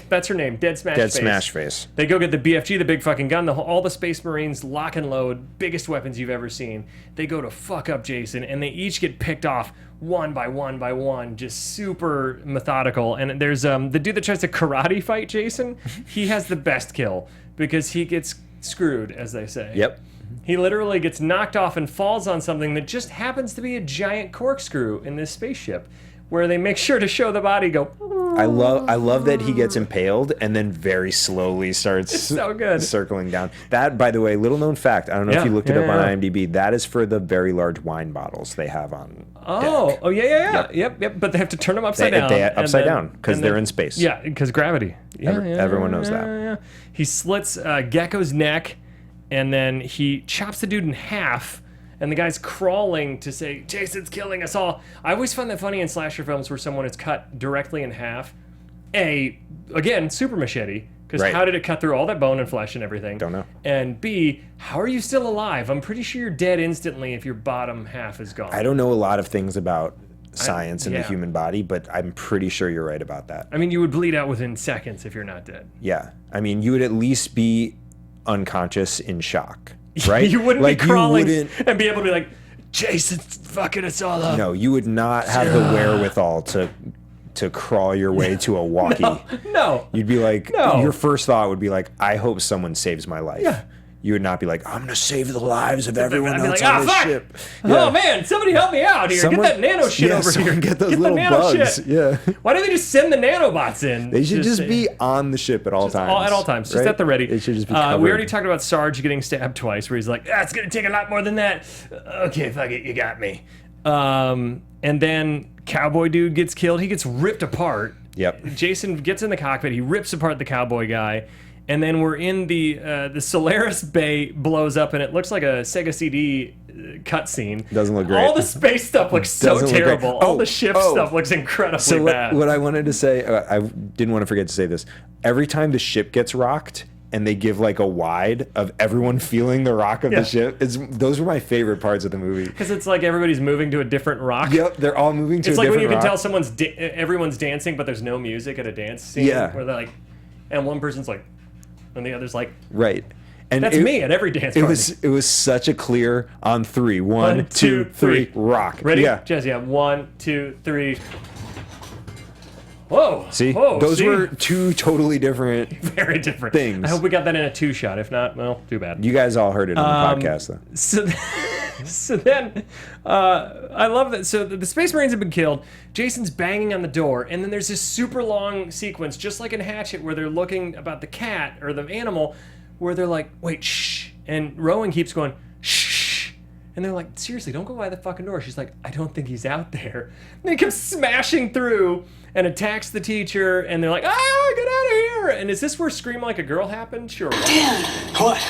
that's her name, Dead Smash Face. Dead Smash Face. They go get the BFG, the big fucking gun, all the Space Marines lock and load, biggest weapons you've ever seen. They go to fuck up Jason, and they each get picked off one by one, just super methodical. And there's the dude that tries to karate fight Jason. He has the best kill because he gets screwed, as they say. Yep. He literally gets knocked off and falls on something that just happens to be a giant corkscrew in this spaceship, where they make sure to show the body go. I love that he gets impaled and then very slowly starts so good. circling down. That, by the way, little known fact. I don't know if you looked it up on IMDb. That is for the very large wine bottles they have on deck. Oh, yeah. Yep. But they have to turn them upside down. Upside down because they're in space. Yeah, because gravity. Everyone knows that. Yeah. He slits Gecko's neck, and then he chops the dude in half. And the guy's crawling to say, Jason's killing us all. I always find that funny in slasher films where someone is cut directly in half. Again, super machete, because how did it cut through all that bone and flesh and everything? Don't know. And B, how are you still alive? I'm pretty sure you're dead instantly if your bottom half is gone. I don't know a lot of things about science and the human body, but I'm pretty sure you're right about that. I mean, you would bleed out within seconds if you're not dead. Yeah. I mean, you would at least be unconscious in shock. Right? You wouldn't be crawling and be able to be like, Jason's fucking us all up. No, you would not have the wherewithal to crawl your way to a walkie. No. You'd be like, your first thought would be like, I hope someone saves my life. Yeah. You would not be like, I'm going to save the lives of everyone else on this ship. Oh, man, somebody help me out here. Get that nano shit over here. Get those little bugs. Shit. Yeah. Why don't they just send the nanobots in? They should just be on the ship at all times. At all times. Just at the ready. It should just be covered. We already talked about Sarge getting stabbed twice, where he's like, it's going to take a lot more than that. Okay, fuck it, you got me. And then Cowboy Dude gets killed. He gets ripped apart. Yep. Jason gets in the cockpit. He rips apart the cowboy guy. And then we're in the Solaris Bay blows up, and it looks like a Sega CD cutscene. Doesn't look great. All the space stuff looks so terrible. All the ship stuff looks incredibly bad. What I wanted to say, I didn't want to forget to say this. Every time the ship gets rocked, and they give like a wide of everyone feeling the rock of the ship. Those were my favorite parts of the movie. Because it's like everybody's moving to a different rock. Yep, they're all moving to a different rock. It's like when you can tell everyone's dancing, but there's no music at a dance scene. Yeah. Where they're like, and one person's like, and the other's like, right. And that's me at every dance party. It was such a clear on three. One, two, three, rock. Ready? Yeah. Jesse, 1, 2, 3. Whoa. See? Those were two totally different very different things. I hope we got that in a 2-shot. If not, well, too bad. You guys all heard it on the podcast, though. So then, I love that. So the Space Marines have been killed. Jason's banging on the door, and then there's this super long sequence, just like in Hatchet, where they're looking about the cat or the animal, where they're like, wait, shh. And Rowan keeps going, shh. And they're like, seriously, don't go by the fucking door. She's like, I don't think he's out there. And he comes smashing through and attacks the teacher, and they're like, get out of here. And is this where Scream Like a Girl happened? Sure. Damn. What?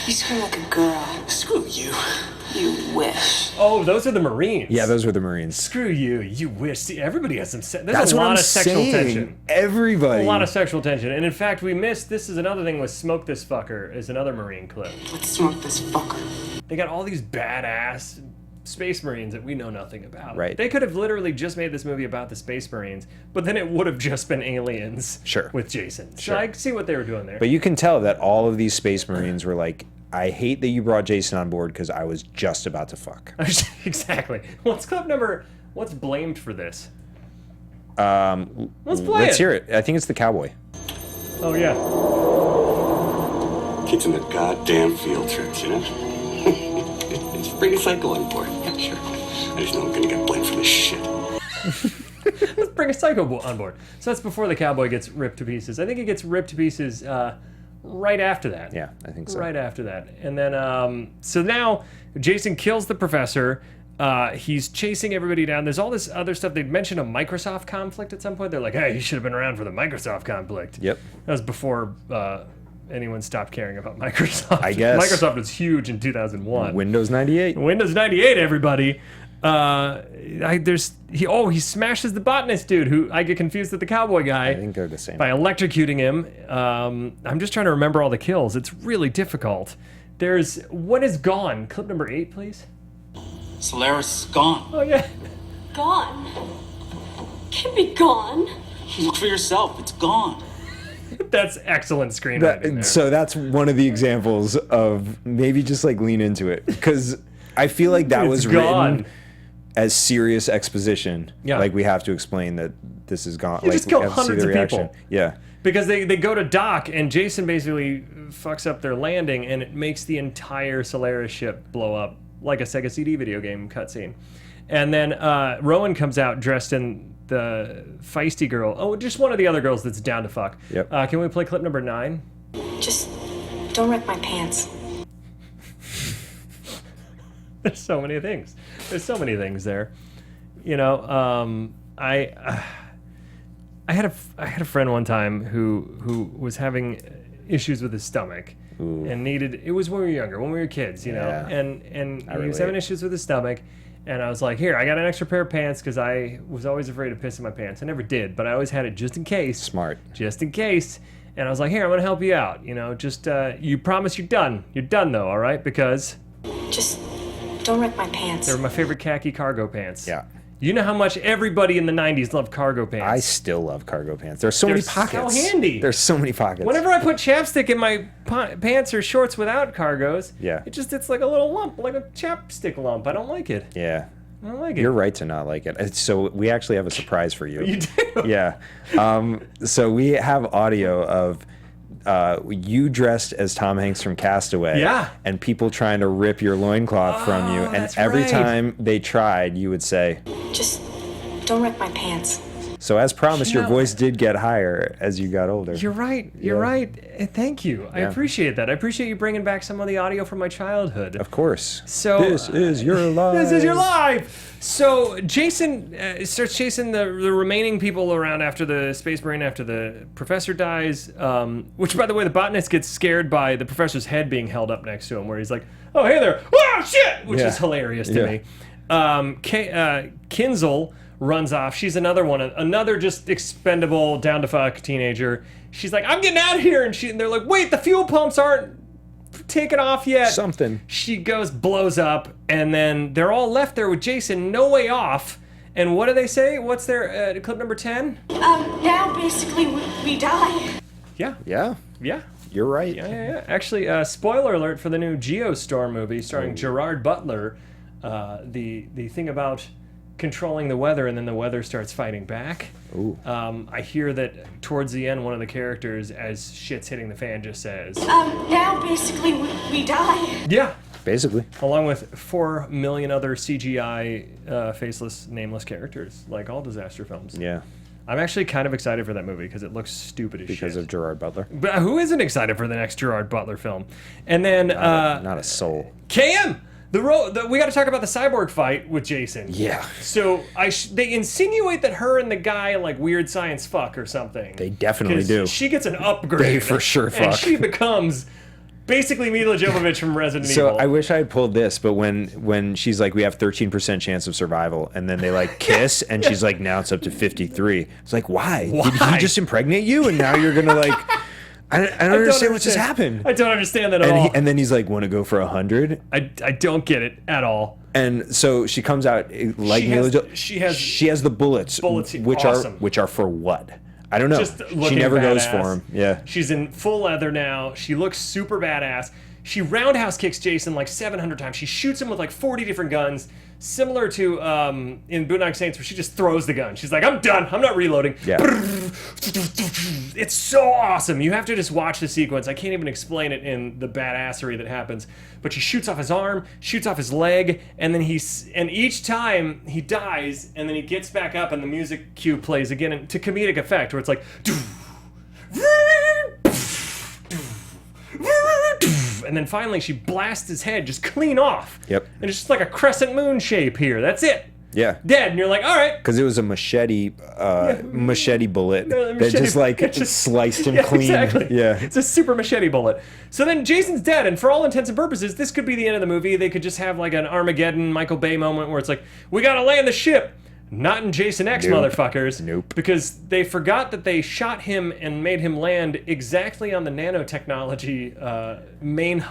You scream like a girl. Screw you. You wish. Oh, those are the Marines. Yeah, those were the Marines. Screw you. You wish. See, everybody has some... There's That's a lot what of sexual saying. tension. Everybody. A lot of sexual tension. And in fact, we missed... This is another thing with Smoke This Fucker is another Marine clip. Let's smoke this fucker. They got all these badass Space Marines that we know nothing about. Right. They could have literally just made this movie about the Space Marines, but then it would have just been aliens. Sure. With Jason. So Sure. I see what they were doing there. But you can tell that all of these Space Marines were like, I hate that you brought Jason on board because I was just about to fuck. Exactly. What's blamed for this? Let's play it. hear it. I think it's the cowboy. Oh, yeah. Kids in the goddamn field trips, you know? It's bring a psycho on board. Yeah, sure. I just know I'm gonna get blamed for this shit. Let's bring a psycho on board. So that's before the cowboy gets ripped to pieces. I think he gets ripped to pieces right after that. Yeah, I think so. Right after that. And then, so now Jason kills the professor. He's chasing everybody down. There's all this other stuff. They'd mentioned a Microsoft conflict at some point. They're like, hey, you should have been around for the Microsoft conflict. Yep. That was before anyone stopped caring about Microsoft. I guess. Microsoft was huge in 2001. Windows 98. Windows 98, everybody. He smashes the botanist dude who I get confused with the cowboy guy. I think they're the same. By electrocuting him. I'm just trying to remember all the kills. It's really difficult. What is gone? Clip number 8, please. Solaris is gone. Oh, yeah. Gone? Can't be gone. Look for yourself. It's gone. That's excellent screenwriting there. So that's one of the examples of maybe just like lean into it. Because I feel like that was written as serious exposition. Yeah. Like we have to explain that this is gone. You like, just kill we have to see hundreds the of reaction. people. Yeah. Because they go to dock and Jason basically fucks up their landing and it makes the entire Solaris ship blow up like a Sega CD video game cutscene. And then Rowan comes out dressed in the feisty girl. Oh, just one of the other girls that's down to fuck. Yep. Can we play clip number 9? Just don't wreck my pants. There's so many things. There's so many things there. You know, I had a friend one time who was having issues with his stomach. Ooh. And it was when we were younger, when we were kids, you know, Yeah. and he was having issues with his stomach, and I was like, here, I got an extra pair of pants because I was always afraid of pissing my pants. I never did, but I always had it just in case. Smart. Just in case. And I was like, here, I'm gonna help you out, you know, just you promise you're done. You're done though, all right? Because Just don't wreck my pants. they're my favorite khaki cargo pants. Yeah. You know how much everybody in the 90s loved cargo pants. I still love cargo pants. There's so many They're pockets. so handy. There's so many pockets. Whenever I put chapstick in my pants or shorts without cargos, Yeah. it's like a little lump, like a chapstick lump. I don't like it. Yeah. I don't like it. You're right to not like it. So we actually have a surprise for you. You do? Yeah. So we have audio of you dressed as Tom Hanks from Castaway. Yeah. And people trying to rip your loincloth from you. And that's every right. time they tried, you would say, Just don't wreck my pants. so as promised, You your know- voice did get higher as you got older. You're right. You're Yeah. right. Thank you. I Yeah. appreciate that. I appreciate you bringing back some of the audio from my childhood. Of course. So This is your life. This is your life. So Jason starts chasing the remaining people around after the Space Marine, after the professor dies. Which, by the way, the botanist gets scared by the professor's head being held up next to him, where he's like, "Oh, hey there! Oh, shit!" Which Yeah. is hilarious to Yeah. me. Kinzel runs off. She's another just expendable, down to fuck teenager. She's like, "I'm getting out of here," and they're like, "Wait, the fuel pumps aren't taken off yet." Something. She blows up, and then they're all left there with Jason, no way off. And what do they say? What's their clip number 10? Now basically we die. Yeah, Yeah. yeah. You're right. Yeah. Actually, spoiler alert for the new Geostorm movie starring Gerard Butler. The thing about controlling the weather and then the weather starts fighting back. Ooh. I hear that towards the end, one of the characters, as shit's hitting the fan, just says, Now basically we die. "Yeah." Basically. Along with 4 million other CGI faceless, nameless characters, like all disaster films. Yeah. I'm actually kind of excited for that movie because it looks stupid as shit. Because of Gerard Butler. But who isn't excited for the next Gerard Butler film? And then Not a soul. KM! We got to talk about the cyborg fight with Jason. Yeah. So they insinuate that her and the guy like weird science fuck or something. They definitely 'Cause do. She gets an upgrade. They for sure And fuck. she becomes basically Mila Jovovich from Resident So Evil. I wish I had pulled this, but when she's like, we have 13% chance of survival, and then they like kiss, and she's like, now it's up to 53. It's like, why? Did he just impregnate you, and now you're gonna like? I don't understand what just happened. I don't understand that at all. And then he's like, want to go for 100? I don't get it at all. And so she comes out like she has the bullets which awesome. are for what? I don't know. Just she never badass. goes for him. Yeah. She's in full leather now. She looks super badass. She roundhouse kicks Jason like 700 times. She shoots him with like 40 different guns, similar to in Boondock Saints, where she just throws the gun. She's like, I'm done. I'm not reloading. Yeah. It's so awesome. You have to just watch the sequence. I can't even explain it in the badassery that happens. But she shoots off his arm, shoots off his leg, and then each time he dies, and then he gets back up, and the music cue plays again to comedic effect, where it's like, and then finally she blasts his head just clean off. Yep. And it's just like a crescent moon shape here. That's it. Yeah. Dead. And you're like, all right. Because it was a machete bullet that just like sliced him clean. Exactly. Yeah. It's a super machete bullet. So then Jason's dead, and for all intents and purposes, this could be the end of the movie. They could just have like an Armageddon Michael Bay moment where it's like, we gotta land the ship. Not in Jason X, motherfuckers. Nope. Because they forgot that they shot him and made him land exactly on the nanotechnology main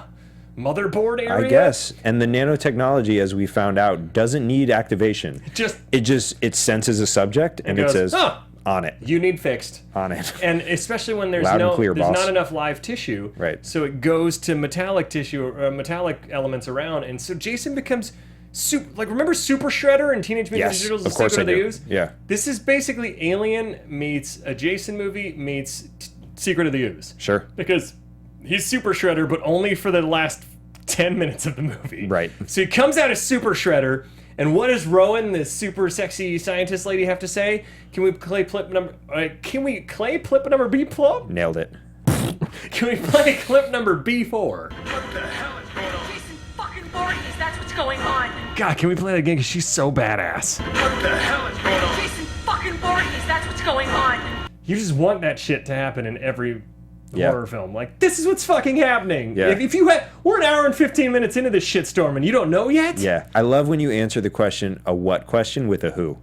motherboard area. I guess. And the nanotechnology, as we found out, doesn't need activation. It senses a subject and it says, on it. You need fixed. On it. And especially when there's boss. not enough live tissue. Right. So it goes to metallic tissue or metallic elements around. And so Jason becomes remember Super Shredder and Teenage Mutant Ninja Turtles? Of course I do. Yeah. This is basically Alien meets a Jason movie meets Secret of the Ooze. Sure. Because he's Super Shredder, but only for the last 10 minutes of the movie. Right. So he comes out as Super Shredder, and what does Rowan, the super sexy scientist lady, have to say? Can we play clip number B plop? Nailed it. Can we play clip number B4? What the hell is going on? Jason fucking Voorhees, that's what's going on. God, can we play that again? Because she's so badass. What the hell is going on? Jason fucking Voorhees, that's what's going on. You just want that shit to happen in every horror film. Like, this is what's fucking happening. Yeah. If you we're an hour and 15 minutes into this shitstorm and you don't know yet? Yeah. I love when you answer the question, a what question, with a who.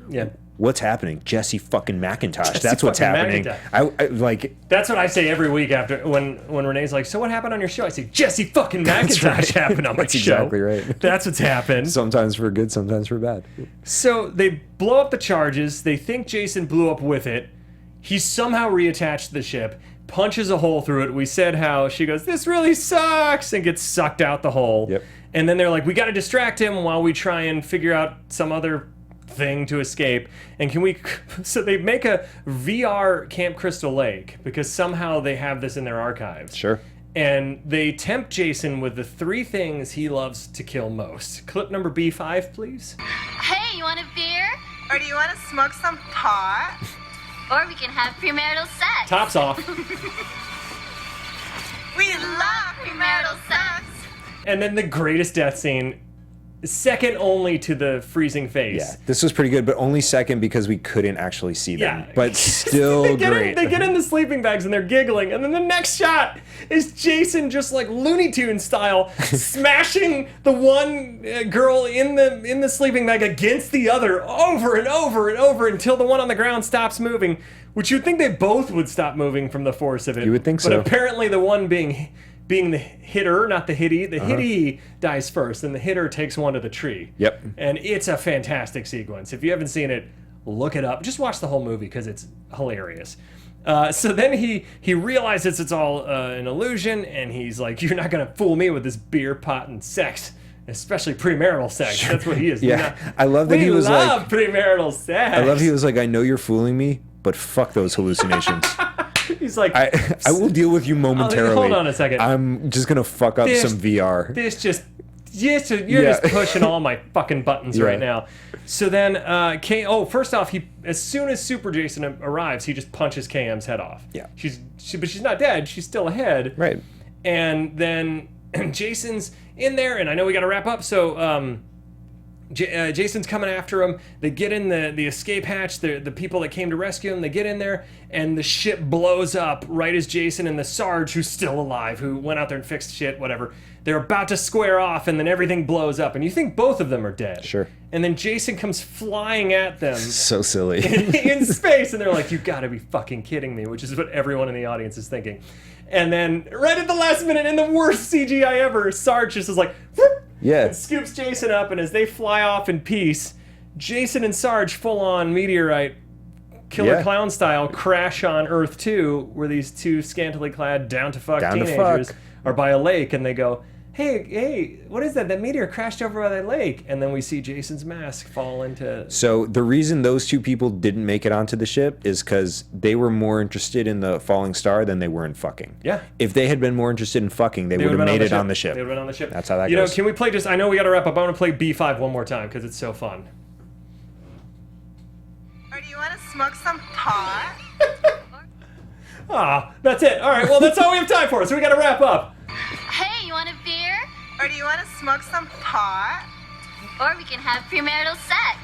Yeah. What's happening? Jesse fucking McIntosh. That's what's happening. I like. That's what I say every week after when Renee's like, so what happened on your show? I say, Jesse fucking McIntosh happened on my That's show. exactly right. That's what's happened. Sometimes for good, sometimes for bad. So they blow up the charges. They think Jason blew up with it. He's somehow reattached to the ship, punches a hole through it. We said how she goes, this really sucks, and gets sucked out the hole. Yep. And then they're like, we got to distract him while we try and figure out some other thing to escape. And so they make a VR Camp Crystal Lake because somehow they have this in their archives. Sure. And they tempt Jason with the 3 things he loves to kill most. Clip number B5, please. Hey, you want a beer? Or do you want to smoke some pot? Or we can have premarital sex. Tops off. We love premarital sex. And then the greatest death scene, second only to the freezing face. Yeah, this was pretty good, but only second because we couldn't actually see them. Yeah. But still great. They get in the sleeping bags and they're giggling, and then the next shot is Jason just like Looney Tunes style smashing the one girl in the sleeping bag against the other over and over and over until the one on the ground stops moving, which you'd think they both would stop moving from the force of it. You would think so. But apparently the one being the hitter, not the hitty. The hitty dies first, and the hitter takes one to the tree. Yep. And it's a fantastic sequence. If you haven't seen it, look it up. Just watch the whole movie because it's hilarious. So then he realizes it's all an illusion, and he's like, you're not going to fool me with this beer, pot, and sex. Especially premarital sex. Sure. That's what he is. Yeah. I love that he was like... We love premarital sex. I love he was like, I know you're fooling me, but fuck those hallucinations. He's like, I will deal with you momentarily. Hold on a second. I'm just gonna fuck up some VR. You're just pushing all my fucking buttons right now. So then, Kane. First off, as soon as Super Jason arrives, he just punches KM's head off. Yeah. But she's not dead. She's still ahead. Right. And then Jason's in there, and I know we got to wrap up. So Jason's coming after him. They get in the escape hatch. The people that came to rescue him, they get in there, and the ship blows up right as Jason and the Sarge, who's still alive, who went out there and fixed shit, whatever, they're about to square off, and then everything blows up, and you think both of them are dead. Sure. And then Jason comes flying at them. So silly. in space, and they're like, you gotta be fucking kidding me, which is what everyone in the audience is thinking. And then, right at the last minute, in the worst CGI ever, Sarge just is like, whoop, and scoops Jason up, and as they fly off in peace, Jason and Sarge, full-on meteorite, Killer Clown style, crash on Earth 2, where these two scantily clad, down-to-fuck teenagers are by a lake, and they go, hey, what is that? That meteor crashed over by that lake. And then we see Jason's mask fall into... So the reason those two people didn't make it onto the ship is because they were more interested in the falling star than they were in fucking. Yeah. If they had been more interested in fucking, they would have made it on the ship. They would have been on the ship. That's how that goes. You know, can we play just... I know we got to wrap up. I want to play B5 one more time because it's so fun. Or do you want to smoke some pot? That's it. All right, well, that's all we have time for, so we got to wrap up. Hey, you want a beer? Or do you want to smoke some pot? Or we can have premarital sex.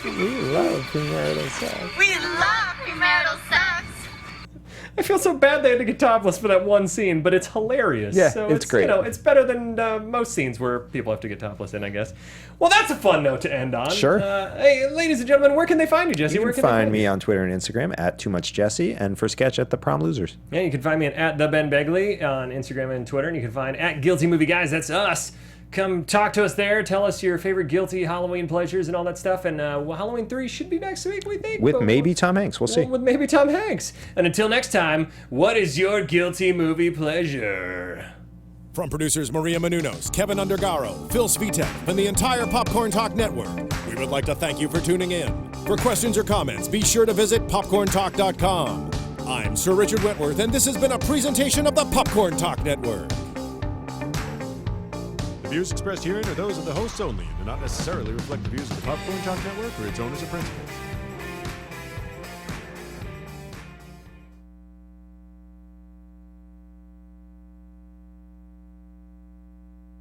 We love premarital sex. We love premarital sex. I feel so bad they had to get topless for that one scene, but it's hilarious. Yeah, so it's great. You know, it's better than most scenes where people have to get topless in, I guess. Well, that's a fun note to end on. Sure. Hey, ladies and gentlemen, where can they find you, Jesse? You can find me on Twitter and Instagram at TooMuchJesse, and for sketch at The Prom Losers. Yeah, you can find me at the Ben Begley on Instagram and Twitter, and you can find at Guilty Movie Guys. That's us. Come talk to us there. Tell us your favorite guilty Halloween pleasures and all that stuff. And Halloween 3 should be next week, we think. With maybe Tom Hanks. We'll see. With maybe Tom Hanks. And until next time, what is your guilty movie pleasure? From producers Maria Menounos, Kevin Undergaro, Phil Svitek, and the entire Popcorn Talk Network, we would like to thank you for tuning in. For questions or comments, be sure to visit popcorntalk.com. I'm Sir Richard Wentworth, and this has been a presentation of the Popcorn Talk Network. The views expressed herein are those of the hosts only and do not necessarily reflect the views of the Popcorn Talk Network or its owners or principals.